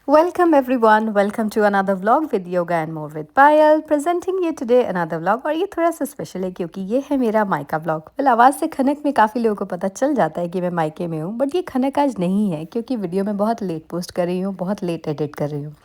Welcome everyone, welcome to another vlog with yoga and more with Payal presenting you today another vlog। और ये थोड़ा सा special है क्योंकि ये है मेरा मायका व्लॉग। वेल आवाज़ से खनक में काफ़ी लोगों को पता चल जाता है कि मैं मायके में हूँ, बट ये खनक आज नहीं है क्योंकि वीडियो में बहुत लेट पोस्ट कर रही हूँ, बहुत लेट एडिट कर रही हूँ।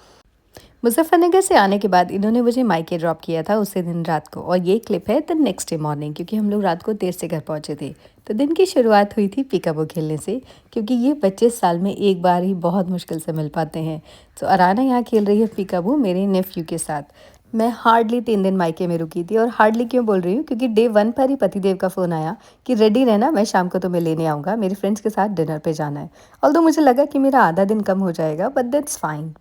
मुजफ्फरनगर से आने के बाद इन्होंने मुझे मायके ड्रॉप किया था उसी दिन रात को, और ये क्लिप है द नेक्स्ट डे मॉर्निंग क्योंकि हम लोग रात को देर से घर पहुंचे थे। तो दिन की शुरुआत हुई थी पीकाबू खेलने से, क्योंकि ये बच्चे साल में एक बार ही बहुत मुश्किल से मिल पाते हैं। तो अराना यहाँ खेल रही है पीकाबू मेरे नेफ्यू के साथ। मैं हार्डली 3 दिन मायके में रुकी थी, और हार्डली क्यों बोल रही हूँ क्योंकि डे 1 पर ही पतिदेव का फ़ोन आया कि रेडी रहना, मैं शाम को तुम्हें लेने आऊँगा, मेरे फ्रेंड्स के साथ डिनर पे जाना है। ऑल्दो मुझे लगा कि मेरा आधा दिन कम हो जाएगा, बट दैट्स फाइन।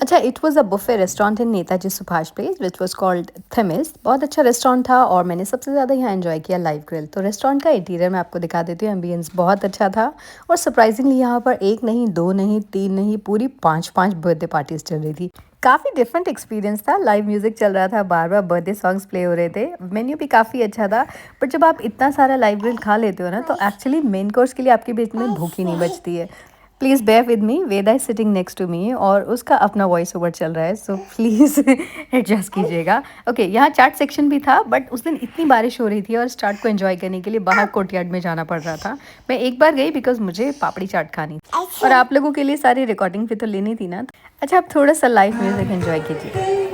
अच्छा, it was a buffet restaurant in Netaji Subhash place which was called Themis. बहुत अच्छा रेस्टोरेंट था और मैंने सबसे ज़्यादा यहाँ एंजॉय किया लाइव ग्रिल। तो रेस्टोरेंट का इंटीरियर मैं आपको दिखा देती हूँ। एम्बियंस बहुत अच्छा था, और सरप्राइजिंगली यहाँ पर एक नहीं, दो नहीं, तीन नहीं, पूरी पाँच पाँच बर्थडे पार्टीज चल रही थी। काफ़ी डिफरेंट एक्सपीरियंस था। लाइव म्यूज़िक चल रहा था, बार बार बर्थडे सॉन्ग्स प्ले हो रहे थे, मेन्यू भी काफ़ी अच्छा था। बट जब आप इतना सारा लाइव ग्रिल खा लेते हो ना, तो एक्चुअली मेन कोर्स के लिए आपके बीच में भूख ही नहीं बचती है। Please bear with me, Veda is sitting next to me और उसका अपना वॉइस ओवर चल रहा है, सो प्लीज़ एडजस्ट कीजिएगा। ओके, यहाँ चाट सेक्शन भी था, बट उस दिन इतनी बारिश हो रही थी और चाट को एंजॉय करने के लिए बाहर कोर्टयार्ड में जाना पड़ रहा था। मैं एक बार गई बिकॉज मुझे पापड़ी चाट खानी थी, और आप लोगों के लिए सारी रिकॉर्डिंग भी तो लेनी थी ना। अच्छा, आप थोड़ा सा लाइव म्यूज़िक एंजॉय कीजिए।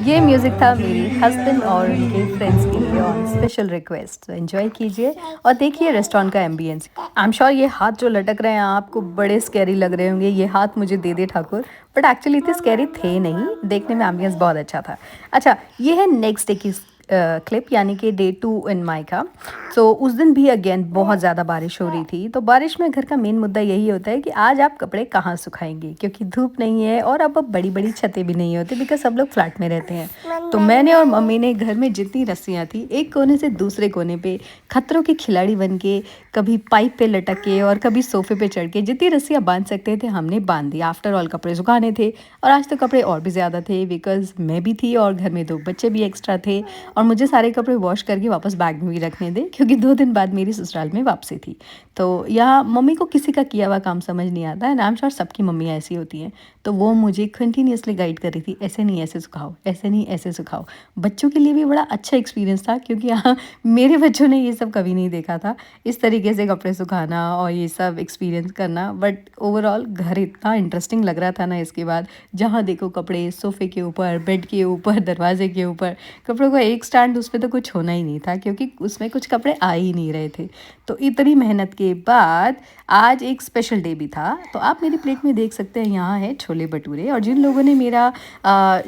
ये म्यूज़िक था मेरी हस्बैंड और उनके फ्रेंड्स के लिए ऑन स्पेशल रिक्वेस्ट। तो एंजॉय कीजिए और देखिए रेस्टोरेंट का एम्बियंस। आई एम श्योर ये हाथ जो लटक रहे हैं आपको बड़े स्कैरी लग रहे होंगे, ये हाथ मुझे दे दे ठाकुर, बट एक्चुअली इतने स्कैरी थे नहीं, देखने में एम्बियंस बहुत अच्छा था। अच्छा, ये है नेक्स्ट डे की क्लिप, यानी कि डे 2 इन मायका। तो उस दिन भी अगेन बहुत ज़्यादा बारिश हो रही थी। तो बारिश में घर का मेन मुद्दा यही होता है कि आज आप कपड़े कहाँ सुखाएंगे, क्योंकि धूप नहीं है और अब बड़ी बड़ी छतें भी नहीं होती बिकॉज सब लोग फ्लैट में रहते हैं। तो मैंने और मम्मी ने घर में जितनी रस्सियाँ थी, एक कोने से दूसरे कोने पे खतरों के खिलाड़ी बन के, कभी पाइप पे लटक के और कभी सोफे पे चढ़ के जितनी रस्सियाँ बांध सकते थे हमने बांध दी। आफ्टर ऑल कपड़े सुखाने थे, और आज तो कपड़े और भी ज़्यादा थे बिकॉज मैं भी थी और घर में 2 बच्चे भी एक्स्ट्रा थे, और मुझे सारे कपड़े वॉश करके वापस बैग में भी रखने थे क्योंकि 2 दिन बाद मेरी ससुराल में वापसी थी। तो यहाँ मम्मी को किसी का किया हुआ काम समझ नहीं आता है, आई एम श्योर सबकी मम्मियाँ ऐसी होती हैं। तो वो मुझे कंटिन्यूसली गाइड कर रही थी, ऐसे नहीं ऐसे सुखाओ, ऐसे नहीं ऐसे सुखाओ। बच्चों के लिए भी बड़ा अच्छा एक्सपीरियंस था क्योंकि यहाँ मेरे बच्चों ने ये सब कभी नहीं देखा था, इस तरीके से कपड़े सुखाना और ये सब एक्सपीरियंस करना। बट ओवरऑल घर इतना इंटरेस्टिंग लग रहा था ना इसके बाद, जहाँ देखो कपड़े सोफ़े के ऊपर, बेड के ऊपर, दरवाजे के ऊपर, कपड़ों का एक स्टैंड, उस पर तो कुछ होना ही नहीं था क्योंकि उसमें कुछ कपड़े आ ही नहीं रहे थे। तो इतनी मेहनत के बाद आज एक स्पेशल डे भी था। तो आप मेरी प्लेट में देख सकते हैं, यहाँ है छोले भटूरे। और जिन लोगों ने मेरा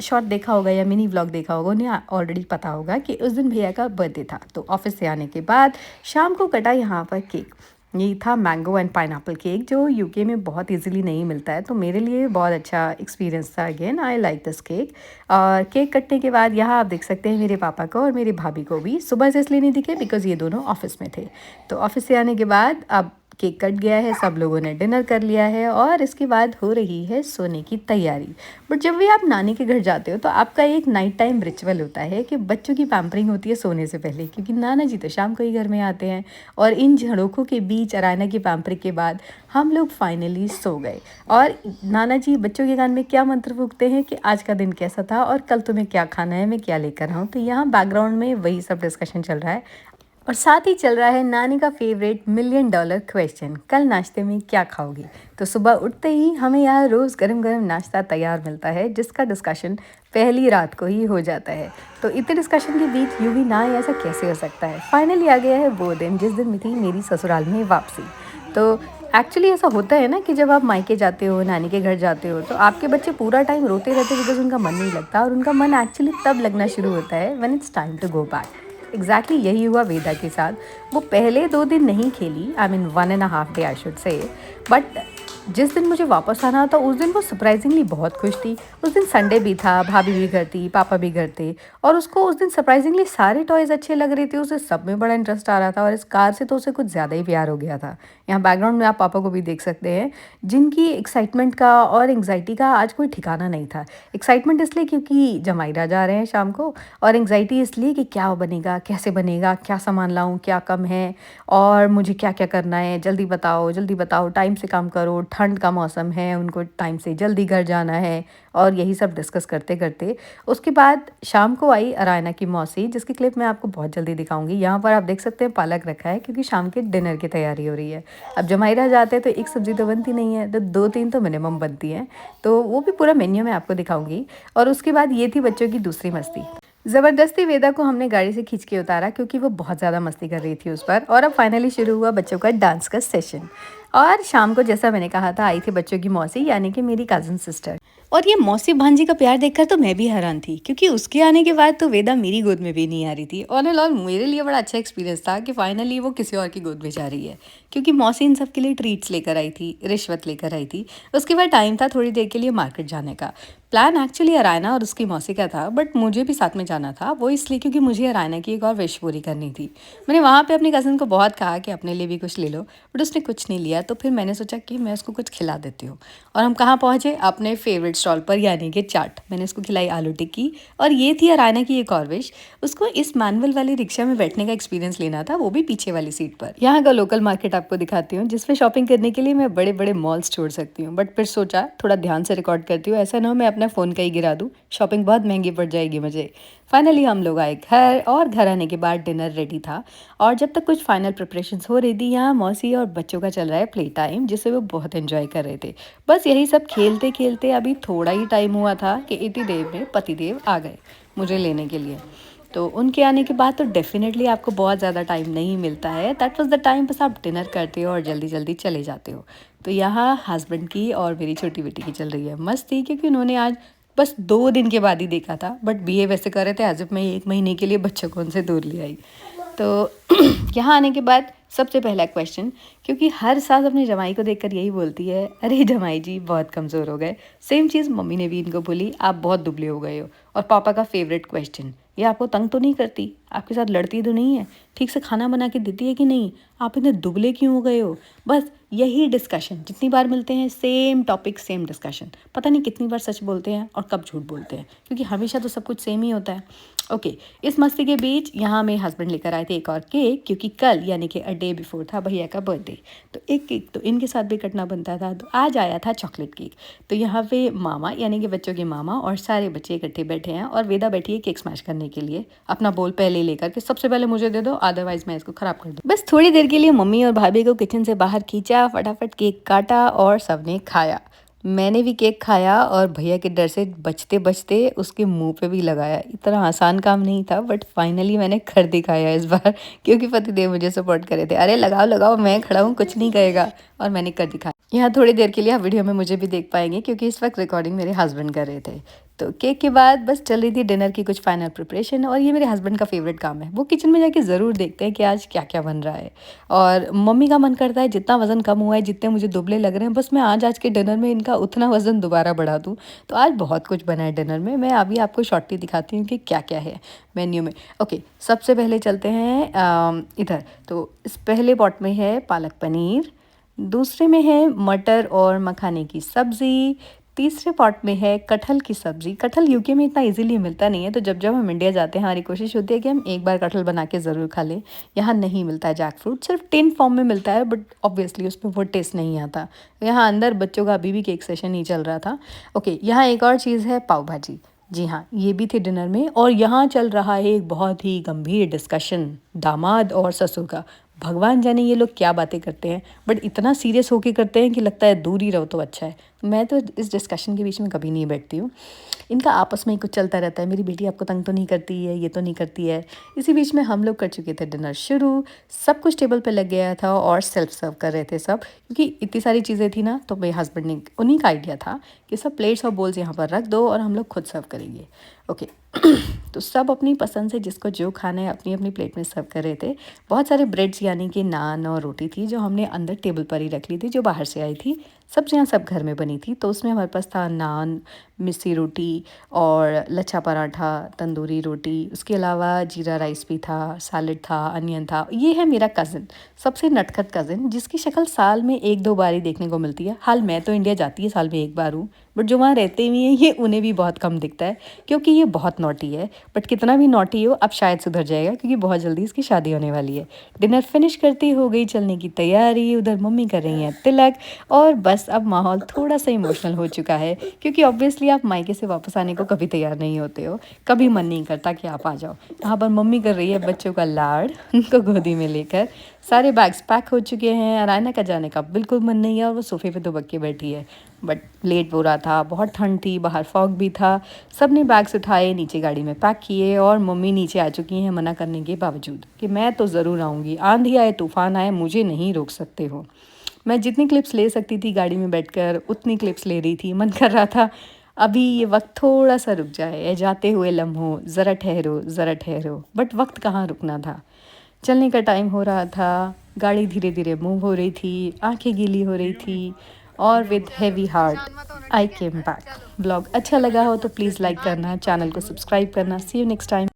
शॉर्ट देखा होगा या मिनी व्लॉग देखा होगा उन्हें ऑलरेडी पता होगा कि उस दिन भैया का बर्थडे था। तो ऑफिस से आने के बाद शाम को कटा यहाँ पर केक। ये था मैंगो एंड पाइनएप्पल केक, जो यूके में बहुत इजीली नहीं मिलता है, तो मेरे लिए बहुत अच्छा एक्सपीरियंस था। Again I like this cake. और केक कटने के बाद यहाँ आप देख सकते हैं मेरे पापा को और मेरी भाभी को भी सुबह से इसलिए नहीं दिखे बिकॉज़ ये दोनों ऑफिस में थे। तो ऑफिस से आने के बाद अब केक कट गया है, सब लोगों ने डिनर कर लिया है, और इसके बाद हो रही है सोने की तैयारी। बट जब भी आप नानी के घर जाते हो तो आपका एक नाइट टाइम रिचुअल होता है कि बच्चों की पैम्परिंग होती है सोने से पहले, क्योंकि नाना जी तो शाम को ही घर में आते हैं। और इन झड़ोखों के बीच अराना की पैम्परिंग के बाद हम लोग फाइनली सो गए। और नाना जी बच्चों के कान में क्या मंत्र फूकते हैं कि आज का दिन कैसा था और कल तुम्हें क्या खाना है, मैं क्या लेकर आऊँ। तो यहाँ बैकग्राउंड में वही सब डिस्कशन चल रहा है, और साथ ही चल रहा है नानी का फेवरेट $1,000,000 क्वेश्चन, कल नाश्ते में क्या खाओगी। तो सुबह उठते ही हमें यहाँ रोज़ गरम गरम नाश्ता तैयार मिलता है, जिसका डिस्कशन पहली रात को ही हो जाता है। तो इतने डिस्कशन के बीच यूं ही ना आए, ऐसा कैसे हो सकता है। फाइनली आ गया है वो दिन जिस दिन थी मेरी ससुराल में वापसी। तो एक्चुअली ऐसा होता है ना कि जब आप मायके जाते हो, नानी के घर जाते हो, तो आपके बच्चे पूरा टाइम रोते रहते बिकॉज उनका मन नहीं लगता, और उनका मन एक्चुअली तब लगना शुरू होता है when it's time to go back. Exactly यही हुआ वेदा के साथ। वो पहले 2 दिन नहीं खेली, I mean 1.5 day I should say, but जिस दिन मुझे वापस आना था उस दिन वो सरप्राइजिंगली बहुत खुश थी। उस दिन संडे भी था, भाभी भी घर थी, पापा भी घर थे, और उसको उस दिन सरप्राइजिंगली सारे टॉयज़ अच्छे लग रहे थे, उसे सब में बड़ा इंटरेस्ट आ रहा था, और इस कार से तो उसे कुछ ज़्यादा ही प्यार हो गया था। यहाँ बैकग्राउंड में आप पापा को भी देख सकते हैं, जिनकी एक्साइटमेंट का और एंग्जाइटी का आज कोई ठिकाना नहीं था। एक्साइटमेंट इसलिए क्योंकि जमाईरा जा रहे हैं शाम को, और एंग्जाइटी इसलिए कि क्या बनेगा, कैसे बनेगा, क्या सामान लाऊं, क्या कम है, और मुझे क्या क्या करना है, जल्दी बताओ, टाइम से काम करो, ठंड का मौसम है, उनको टाइम से जल्दी घर जाना है और यही सब डिस्कस करते करते उसके बाद शाम को आई अरायना की मौसी, जिसकी क्लिप मैं आपको बहुत जल्दी दिखाऊंगी। यहाँ पर आप देख सकते हैं पालक रखा है क्योंकि शाम के डिनर की तैयारी हो रही है। अब जमाई रह जाते हैं तो एक सब्ज़ी तो बनती नहीं है, तो 2-3 तो मिनिमम बनती हैं, तो वो भी पूरा मेन्यू मैं आपको दिखाऊंगी। और उसके बाद ये थी बच्चों की दूसरी मस्ती। ज़बरदस्ती वेदा को हमने गाड़ी से खींच के उतारा क्योंकि वो बहुत ज़्यादा मस्ती कर रही थी उस पर। और अब फाइनली शुरू हुआ बच्चों का डांस का सेशन। और शाम को जैसा मैंने कहा था आई थी बच्चों की मौसी, यानी कि मेरी कज़न सिस्टर। और ये मौसी भांजी का प्यार देखकर तो मैं भी हैरान थी क्योंकि उसके आने के बाद तो वेदा मेरी गोद में भी नहीं आ रही थी। ऑल एंड ऑल मेरे लिए बड़ा अच्छा एक्सपीरियंस था कि फाइनली वो किसी और की गोद में जा रही है, क्योंकि मौसी इन सब के लिए ट्रीट्स लेकर आई थी, रिश्वत लेकर आई थी। उसके बाद टाइम था थोड़ी देर के लिए मार्केट जाने का। प्लान एक्चुअली अरायना और उसकी मौसी का था, बट मुझे भी साथ में जाना था, वो इसलिए क्योंकि मुझे अरायना की एक और विश पूरी करनी थी। मैंने वहाँ पे अपनी कज़न को बहुत कहा कि अपने लिए भी कुछ ले लो, बट उसने कुछ नहीं लिया। तो फिर मैंने सोचा कि मैं उसको कुछ खिला देती हूँ। और हम कहाँ पहुँचे? अपने फेवरेट स्टॉल पर, यानी कि चाट। मैंने उसको खिलाई आलू टिक्की। और ये थी अरायना की एक और विश, उसको इस मैनुअल वाली रिक्शा में बैठने का एक्सपीरियंस लेना था, वो भी पीछे वाली सीट पर। यहाँ का लोकल मार्केट आपको दिखाती हूँ जिसमें शॉपिंग करने के लिए मैं बड़े बड़े मॉल्स छोड़ सकती हूँ, बट फिर सोचा थोड़ा ध्यान से रिकॉर्ड करती हूँ, ऐसा ना हो मैं अपना फ़ोन कहीं गिरा दूँ, शॉपिंग बहुत महंगी पड़ जाएगी मुझे। फाइनली हम लोग आए घर, और घर आने के बाद डिनर रेडी था। और जब तक कुछ फाइनल प्रिपरेशंस हो रही थी, यहाँ मौसी और बच्चों का चल रहा है प्ले टाइम, जिसे वो बहुत एंजॉय कर रहे थे। बस यही सब खेलते खेलते अभी थोड़ा ही टाइम हुआ था कि इतनी देर में पतिदेव आ गए मुझे लेने के लिए। तो उनके आने के बाद तो डेफिनेटली आपको बहुत ज़्यादा टाइम नहीं मिलता है। दैट वाज द टाइम, बस आप डिनर करते हो और जल्दी जल्दी चले जाते हो। तो यहाँ हस्बैंड की और मेरी छोटी बेटी की चल रही है मस्ती, क्योंकि उन्होंने आज बस 2 दिन के बाद ही देखा था, बट बिहेव वैसे कर रहे थे एज इफ मैं 1 महीने के लिए बच्चों को उनसे दूर ले आई। तो यहाँ आने के बाद सबसे पहला क्वेश्चन, क्योंकि हर सास अपनी जमाई को देखकर यही बोलती है, अरे जमाई जी बहुत कमज़ोर हो गए। सेम चीज़ मम्मी ने भी इनको बोली, आप बहुत दुबले हो गए हो। और पापा का फेवरेट क्वेश्चन, ये आपको तंग तो नहीं करती, आपके साथ लड़ती तो नहीं है, ठीक से खाना बना के देती है कि नहीं, आप इतने दुबले क्यों हो गए हो। बस यही डिस्कशन, जितनी बार मिलते हैं सेम टॉपिक सेम डिस्कशन। पता नहीं कितनी बार सच बोलते हैं और कब झूठ बोलते हैं, क्योंकि हमेशा तो सब कुछ सेम ही होता है। ओके, इस मस्ती के बीच यहाँ मेरे हस्बैंड लेकर आए थे एक और केक, क्योंकि कल यानी कि अ डे बिफोर था भैया का बर्थडे। तो एक केक तो इनके साथ भी कटना बनता था, तो आज आया था चॉकलेट केक। तो यहाँ पे मामा यानी कि बच्चों के मामा और सारे बच्चे इकट्ठे बैठे हैं, और वेदा बैठी है केक स्मैश करने के लिए, अपना बोल पहले लेकर के सबसे पहले मुझे दे दो, अदरवाइज मैं इसको ख़राब कर दूँ। बस थोड़ी देर के लिए मम्मी और भाभी को किचन से बाहर खींचा, फटाफट केक काटा और सबने खाया। मैंने भी केक खाया और भैया के डर से बचते बचते उसके मुंह पे भी लगाया। इतना आसान काम नहीं था, बट फाइनली मैंने कर दिखाया इस बार, क्योंकि पतिदेव मुझे सपोर्ट करे थे, अरे लगाओ लगाओ मैं खड़ा हूँ कुछ नहीं कहेगा, और मैंने कर दिखाया। यहाँ थोड़ी देर के लिए आप वीडियो में मुझे भी देख पाएंगे, क्योंकि इस वक्त रिकॉर्डिंग मेरे हस्बैंड कर रहे थे। तो केक के बाद बस चल रही थी डिनर की कुछ फाइनल प्रिपरेशन, और ये मेरे हस्बैंड का फेवरेट काम है, वो किचन में जाके ज़रूर देखते हैं कि आज क्या क्या बन रहा है। और मम्मी का मन करता है जितना वज़न कम हुआ है, जितने मुझे दुबले लग रहे हैं, बस मैं आज के डिनर में इनका उतना वज़न दोबारा बढ़ा दूँ। तो आज बहुत कुछ बना है डिनर में, मैं अभी आपको शॉर्टली दिखाती हूँ कि क्या क्या है मेन्यू में। ओके, सबसे पहले चलते हैं इधर। तो इस पहले पॉट में है पालक पनीर, दूसरे में है मटर और मखाने की सब्ज़ी, तीसरे पॉट में है कटहल की सब्ज़ी। कटहल यूके में इतना इजीली मिलता नहीं है, तो जब जब हम इंडिया जाते हैं हमारी कोशिश होती है कि हम एक बार कटहल बना के ज़रूर खा लें। यहाँ नहीं मिलता है जैक फ्रूट, सिर्फ टिन फॉर्म में मिलता है, बट ऑब्वियसली उसमें वो टेस्ट नहीं आता। यहाँ अंदर बच्चों का अभी भी केक सेशन ही चल रहा था। ओके, यहाँ एक और चीज़ है पाव भाजी। जी हाँ, ये भी थी डिनर में। और यहाँ चल रहा है एक बहुत ही गंभीर डिस्कशन दामाद और ससुर का। भगवान जाने ये लोग क्या बातें करते हैं, बट इतना सीरियस होके करते हैं कि लगता है दूर ही रहो तो अच्छा है। मैं तो इस डिस्कशन के बीच में कभी नहीं बैठती हूँ, इनका आपस में ही कुछ चलता रहता है, मेरी बेटी आपको तंग तो नहीं करती है, ये तो नहीं करती है। इसी बीच में हम लोग कर चुके थे डिनर शुरू, सब कुछ टेबल पे लग गया था और सेल्फ सर्व कर रहे थे सब, क्योंकि इतनी सारी चीज़ें थी ना, तो मेरे हस्बैंड ने, उन्हीं का आइडिया था कि सब प्लेट्स और बोल्स यहाँ पर रख दो और हम लोग खुद सर्व करेंगे। ओके, तो सब अपनी पसंद से जिसको जो खाना है अपनी अपनी प्लेट में सर्व कर रहे थे। बहुत सारे ब्रेड्स यानी कि नान और रोटी थी जो हमने अंदर टेबल पर ही रख ली थी, जो बाहर से आई थी। सब्जियाँ सब घर में बनी थी, तो उसमें हमारे पास था नान, मिस्सी रोटी और लच्छा पराठा, तंदूरी रोटी, उसके अलावा जीरा राइस भी था, सैलेड था, अनियन था। ये है मेरा कज़न, सबसे नटखट कज़न, जिसकी शक्ल साल में 1-2 बार ही देखने को मिलती है। हाल मैं तो इंडिया जाती है साल में 1 बार हूँ, बट जो वहाँ रहते हुए हैं ये उन्हें भी बहुत कम दिखता है क्योंकि ये बहुत नॉटी है। बट कितना भी नॉटी हो अब शायद सुधर जाएगा क्योंकि बहुत जल्दी इसकी शादी होने वाली है। डिनर फिनिश करती हो गई चलने की तैयारी, उधर मम्मी कर रही हैं तिलक, और बस अब माहौल थोड़ा सा इमोशनल हो चुका है क्योंकि ऑब्वियसली आप मायके से वापस आने को कभी तैयार नहीं होते हो, कभी मन नहीं करता कि आप आ जाओ। यहाँ पर मम्मी कर रही है बच्चों का लाड़ उनको गोदी में लेकर। सारे बैग्स पैक हो चुके हैं, अरायना का जाने का बिल्कुल मन नहीं है और वो सोफे पे दुबक के बैठी है। बट लेट हो रहा था, बहुत ठंड थी, बाहर फॉग भी था। सब ने बैग्स उठाए, नीचे गाड़ी में पैक किए और मम्मी नीचे आ चुकी हैं मना करने के बावजूद कि मैं तो ज़रूर आऊँगी, आंधी आए तूफ़ान आए मुझे नहीं रोक सकते हो। मैं जितनी क्लिप्स ले सकती थी गाड़ी में बैठकर उतनी क्लिप्स ले रही थी। मन कर रहा था अभी ये वक्त थोड़ा सा रुक जाए, जाते हुए लम्हों ज़रा ठहरो ज़रा ठहरो, बट वक्त कहाँ रुकना था। चलने का टाइम हो रहा था, गाड़ी धीरे धीरे मूव हो रही थी, आंखें गीली हो रही थी और with heavy heart I came back. Blog अच्छा लगा हो तो प्लीज़ लाइक करना, चैनल को सब्सक्राइब करना। सी यू नेक्स्ट टाइम।